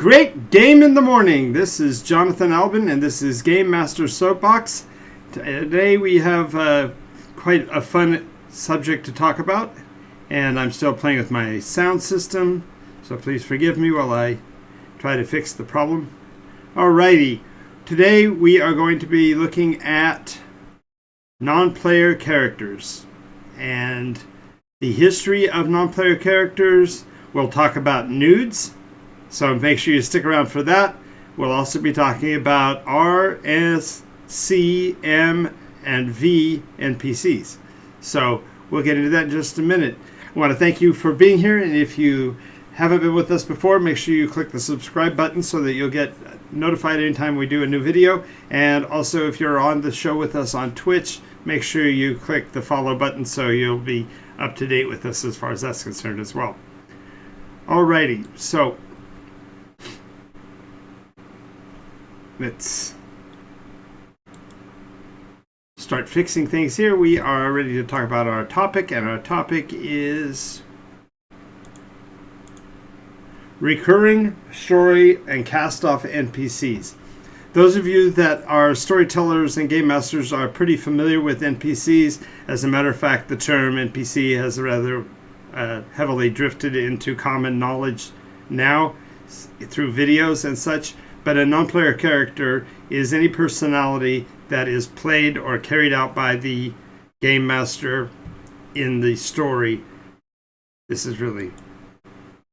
Great game in the morning. This is Jonathan Albin, and this is Game Master Soapbox. Today we have quite a fun subject to talk about, and I'm still playing with my sound system, so please forgive me while I try to fix the problem. Alrighty, today we are going to be looking at non-player characters and the history of non-player characters. We'll talk about NEWDs, so make sure you stick around for that. We'll also be talking about R, S, C, M, and V NPCs. So we'll get into that in just a minute. I want to thank you for being here, and if you haven't been with us before, make sure you click the subscribe button so that you'll get notified anytime we do a new video. And also, if you're on the show with us on Twitch, make sure you click the follow button so you'll be up to date with us as far as that's concerned as well. Alrighty, so let's start fixing things here. We are ready to talk about our topic, and our topic is recurring story and cast-off NPCs. Those of you that are storytellers and game masters are pretty familiar with NPCs. As a matter of fact, the term NPC has rather heavily drifted into common knowledge now through videos and such. But a non-player character is any personality that is played or carried out by the game master in the story. This is really,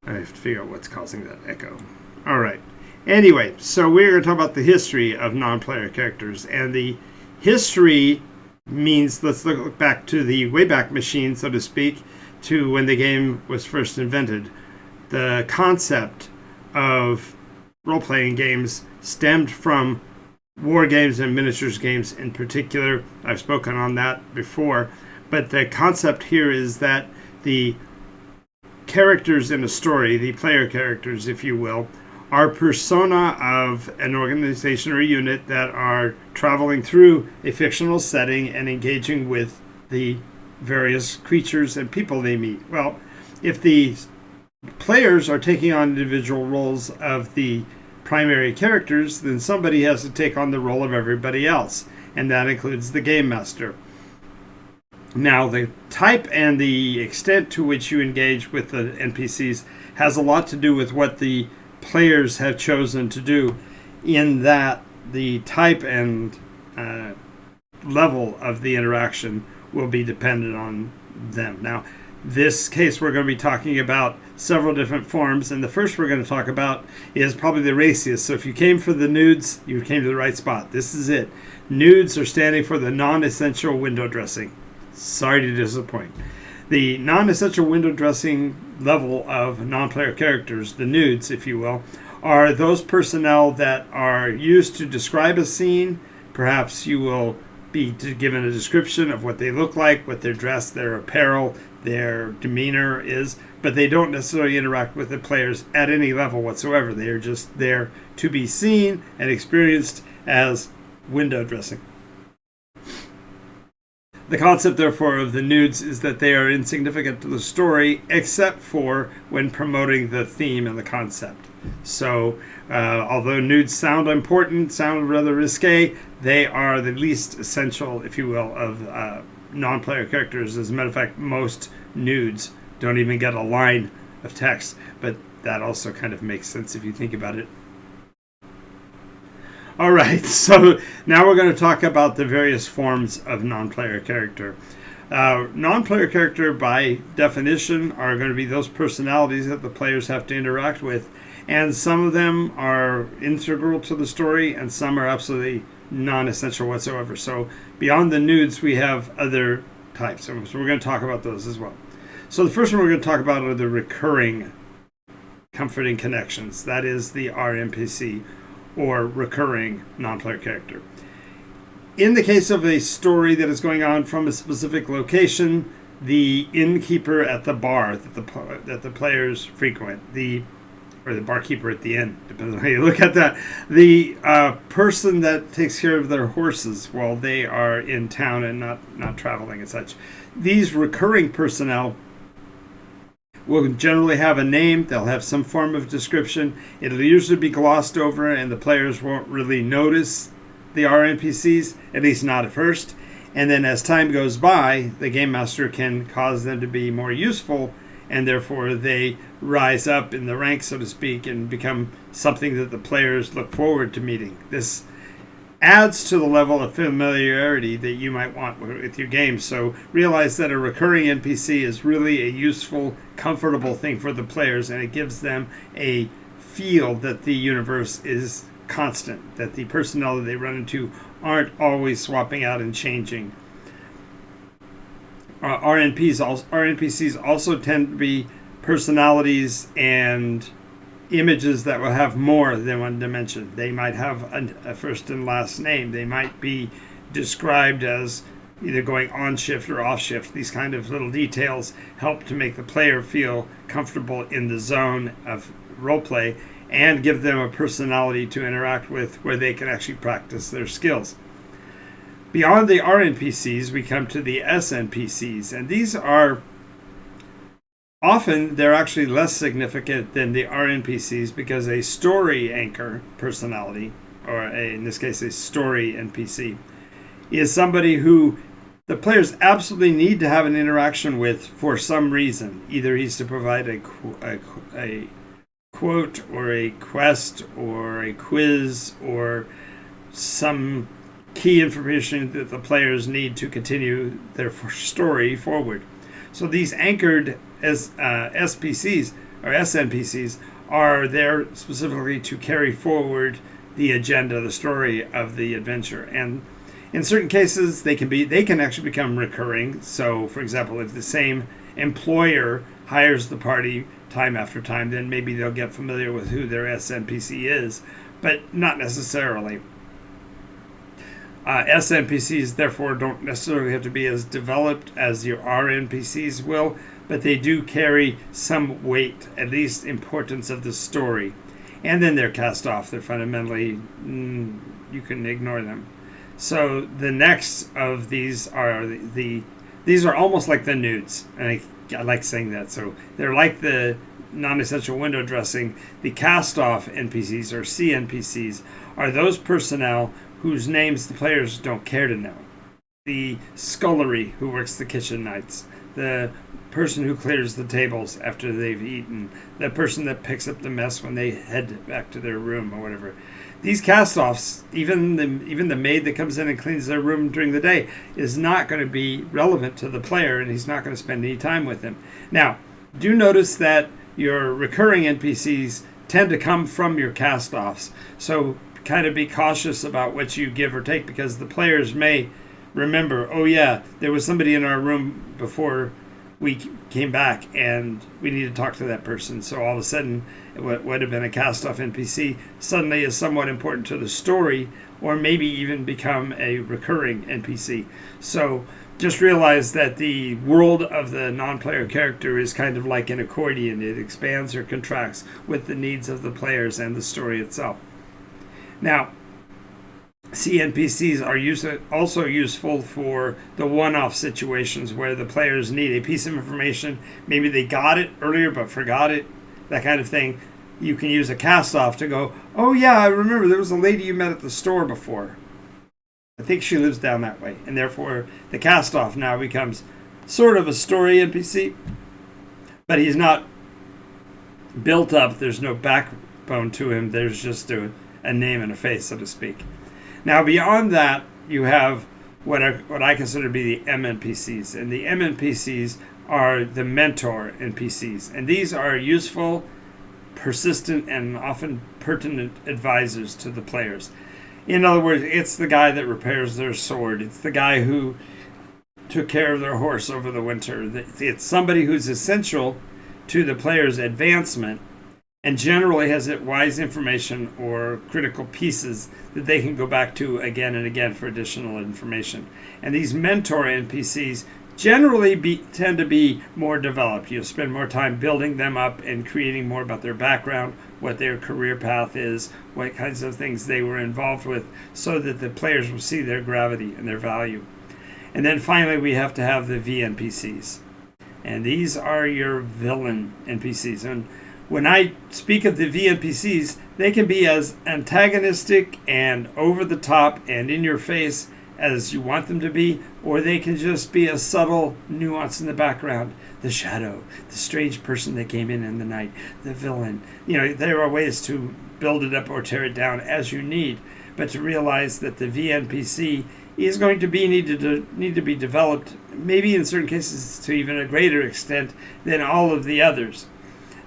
I have to figure out what's causing that echo. All right. Anyway, so we're going to talk about the history of non-player characters. And the history means, let's look back to the Wayback Machine, so to speak, to when the game was first invented. The concept of role-playing games stemmed from war games and miniatures games in particular. I've spoken on that before. But the concept here is that the characters in a story, the player characters, if you will, are persona of an organization or a unit that are traveling through a fictional setting and engaging with the various creatures and people they meet. Well, if the players are taking on individual roles of the primary characters, then somebody has to take on the role of everybody else, and that includes the game master. Now, the type and the extent to which you engage with the NPCs has a lot to do with what the players have chosen to do, in that the type and level of the interaction will be dependent on them. Now, this case we're going to be talking about several different forms, and the first we're going to talk about is probably the raciest. So if you came for the NEWDs, you came to the right spot. This is it. NEWDs are standing for the non-essential window dressing. Sorry to disappoint. The non-essential window dressing level of non-player characters, the NEWDs, if you will, are those personnel that are used to describe a scene. Perhaps you will be given a description of what they look like, what their dress, their apparel, their demeanor is, but they don't necessarily interact with the players at any level whatsoever. They are just there to be seen and experienced as window dressing. The concept, therefore, of the NEWDs is that they are insignificant to the story, except for when promoting the theme and the concept. So, although NEWDs sound important, sound rather risque, they are the least essential, if you will, of non-player characters. As a matter of fact, most NEWDs don't even get a line of text, but that also kind of makes sense if you think about it. All right, so now we're going to talk about the various forms of non-player character. Non-player character, by definition, are going to be those personalities that the players have to interact with, and some of them are integral to the story, and some are absolutely non-essential whatsoever. So beyond the NEWDs, we have other types, so we're going to talk about those as well. So the first one we're going to talk about are the recurring comforting connections. That is the RNPC, or recurring non-player character. In the case of a story that is going on from a specific location, the innkeeper at the bar that the players frequent, or the barkeeper at the inn, depends on how you look at that, the person that takes care of their horses while they are in town and not traveling and such. These recurring personnel will generally have a name. They'll have some form of description. It'll usually be glossed over, and the players won't really notice the NPCs, at least not at first. And then as time goes by, the game master can cause them to be more useful, and therefore they rise up in the ranks, so to speak, and become something that the players look forward to meeting. This adds to the level of familiarity that you might want with your game. So realize that a recurring NPC is really a useful, comfortable thing for the players, and it gives them a feel that the universe is constant, that the personnel that they run into aren't always swapping out and changing. NPCs also tend to be personalities and images that will have more than one dimension. They might have a first and last name. They might be described as either going on shift or off shift. These kind of little details help to make the player feel comfortable in the zone of roleplay and give them a personality to interact with where they can actually practice their skills. Beyond the NPCs, we come to the NPCs, and these are often they're actually less significant than the NPCs because a story anchor personality, or in this case a story NPC, is somebody who the players absolutely need to have an interaction with for some reason. Either he's to provide a quote or a quest or a quiz or some key information that the players need to continue their story forward. So these anchored as SPCs or SNPCs are there specifically to carry forward the agenda, the story of the adventure. And in certain cases, they can actually become recurring. So, for example, if the same employer hires the party time after time, then maybe they'll get familiar with who their SNPC is, but not necessarily. SNPCs, therefore, don't necessarily have to be as developed as your NPCs will, but they do carry some weight, at least importance of the story. And then they're cast off. They're fundamentally, you can ignore them. So the next of these are these are almost like the NEWDs, and I like saying that. So they're like the non-essential window dressing. The cast-off NPCs or CNPCs are those personnel whose names the players don't care to know. The scullery who works the kitchen nights, the person who clears the tables after they've eaten, the person that picks up the mess when they head back to their room or whatever. These cast-offs, even the maid that comes in and cleans their room during the day, is not going to be relevant to the player, and he's not going to spend any time with him. Now, do notice that your recurring NPCs tend to come from your cast-offs, so kind of be cautious about what you give or take, because the players may remember, oh yeah, there was somebody in our room before we came back and we need to talk to that person. So all of a sudden, what would have been a cast-off NPC suddenly is somewhat important to the story, or maybe even become a recurring NPC. So just realize that the world of the non-player character is kind of like an accordion. It expands or contracts with the needs of the players and the story itself. Now, CNPCs are also useful for the one-off situations where the players need a piece of information. Maybe they got it earlier but forgot it, that kind of thing. You can use a cast-off to go, oh yeah, I remember there was a lady you met at the store before. I think she lives down that way. And therefore, the cast-off now becomes sort of a story NPC, but he's not built up. There's no backbone to him. There's just a name and a face, so to speak. Now, beyond that, you have what I consider to be the MNPCs. And the MNPCs are the mentor NPCs. And these are useful, persistent, and often pertinent advisors to the players. In other words, it's the guy that repairs their sword. It's the guy who took care of their horse over the winter. It's somebody who's essential to the player's advancement and generally has wise information or critical pieces that they can go back to again and again for additional information. And these mentor NPCs generally tend to be more developed. You'll spend more time building them up and creating more about their background, what their career path is, what kinds of things they were involved with, so that the players will see their gravity and their value. And then finally, we have to have the VNPCs. And these are your villain NPCs. And when I speak of the VNPCs, they can be as antagonistic and over the top and in your face as you want them to be, or they can just be a subtle nuance in the background. The shadow, the strange person that came in the night, the villain. There are ways to build it up or tear it down as you need, but to realize that the VNPC is going to need to be developed, maybe in certain cases to even a greater extent than all of the others.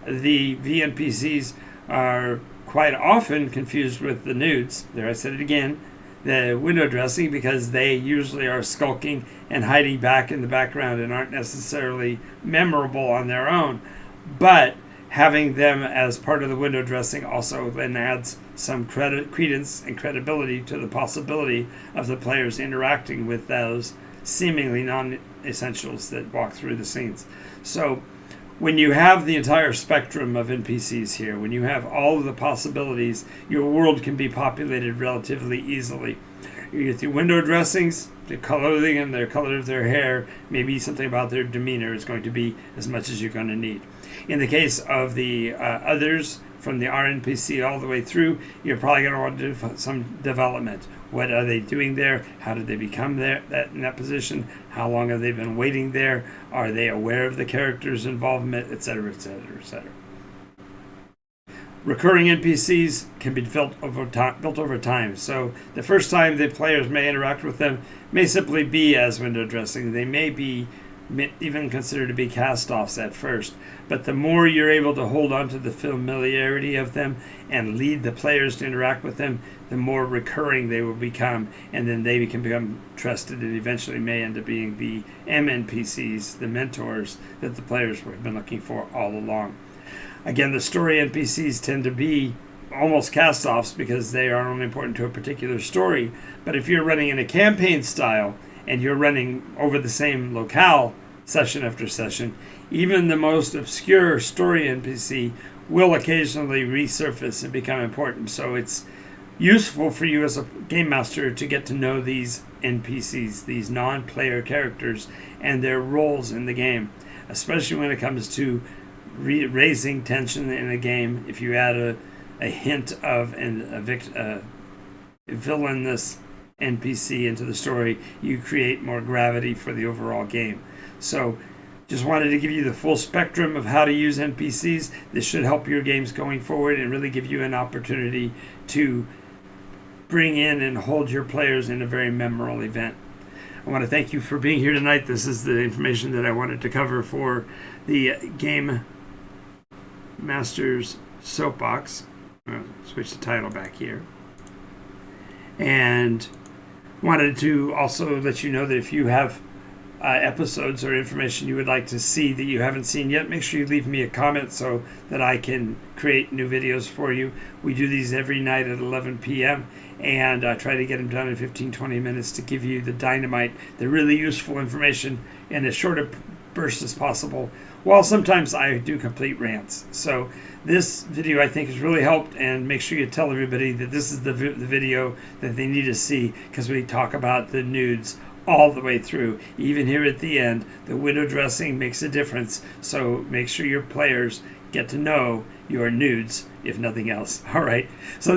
The VNPCs are quite often confused with the NEWDs. There, I said it again, the window dressing, because they usually are skulking and hiding back in the background and aren't necessarily memorable on their own. But having them as part of the window dressing also then adds some credence and credibility to the possibility of the players interacting with those seemingly non-essentials that walk through the scenes. So when you have the entire spectrum of NPCs here, when you have all of the possibilities, your world can be populated relatively easily. You get the window dressings, the clothing and the color of their hair, maybe something about their demeanor is going to be as much as you're going to need. In the case of the others, from the RNPC all the way through, you're probably going to want to do some development. What are they doing there? How did they become there in that position? How long have they been waiting there? Are they aware of the character's involvement, etc., etc., etc.? Recurring NPCs can be built over time. So the first time the players may interact with them may simply be as window dressing. They may be even considered to be cast-offs at first. But the more you're able to hold on to the familiarity of them and lead the players to interact with them, the more recurring they will become, and then they can become trusted and eventually may end up being the MNPCs, the mentors that the players have been looking for all along. Again, the story NPCs tend to be almost cast-offs because they are only important to a particular story. But if you're running in a campaign style and you're running over the same locale session after session, even the most obscure story NPC will occasionally resurface and become important. So it's useful for you as a game master to get to know these NPCs, these non-player characters, and their roles in the game, especially when it comes to raising tension in a game. If you add a hint of a villainous NPC into the story, you create more gravity for the overall game. So just wanted to give you the full spectrum of how to use NPCs. This should help your games going forward and really give you an opportunity to bring in and hold your players in a very memorable event. I want to thank you for being here tonight. This is the information that I wanted to cover for the Game Master's Soapbox. I'll switch the title back here. And wanted to also let you know that if you have episodes or information you would like to see that you haven't seen yet, make sure you leave me a comment so that I can create new videos for you. We do these every night at 11 p.m. and I try to get them done in 15-20 minutes to give you the dynamite, the really useful information in as short a burst as possible, while sometimes I do complete rants. So this video I think has really helped, and make sure you tell everybody that this is the video that they need to see, because we talk about the NEWDs all the way through. Even here at the end, the window dressing makes a difference, so make sure your players get to know your NEWDs, if nothing else. All right. So